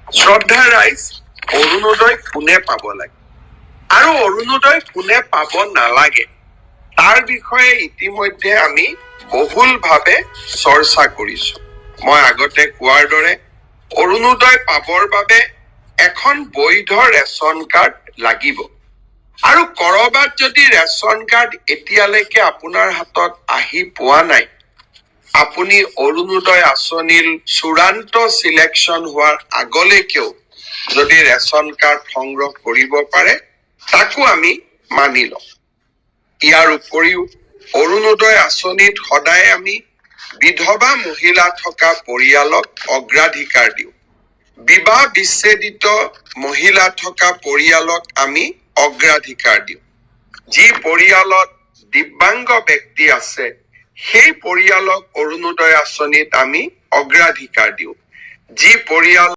শ্ৰদ্ধা ৰাইজ, অৰুণোদয় কোনে পাব লাগে আৰু অৰুণোদয় কোনে পাব নালাগে তাৰ বিষয়ে ইতিমধ্যে আমি বহুলভাৱে চৰ্চা কৰিছো। মই আগতে কোৱাৰ দৰে অৰুণোদয় পাবৰ বাবে এখন বৈধ ৰেচন কাৰ্ড লাগিব আৰু কৰবাত যদি ৰেচন কাৰ্ড এতিয়ালৈকে আপোনাৰ হাতত আহি পোৱা নাই, আপুনি অৰুণোদয় আঁচনিৰ চূড়ান্ত সিলেকশ্যন হোৱাৰ আগলৈকেও যদি ৰেচন কাৰ্ড সংগ্ৰহ কৰিব পাৰে, তাকো আমি মানি লওঁ। ইয়াৰ উপৰিও অৰুণোদয় আঁচনিত সদায় আমি বিধৱা মহিলা থকা পৰিয়ালক অগ্ৰাধিকাৰ দিওঁ। বিবাহ বিচ্ছেদিত মহিলা থকা পৰিয়ালক আমি অগ্ৰাধিকাৰ দিওঁ। যি পৰিয়ালত দিব্যাংগ ব্যক্তি আছে সেই পৰিয়ালক অৰুণোদয় আঁচনিত আমি অগ্ৰাধিকাৰ দিওঁ। যি পৰিয়াল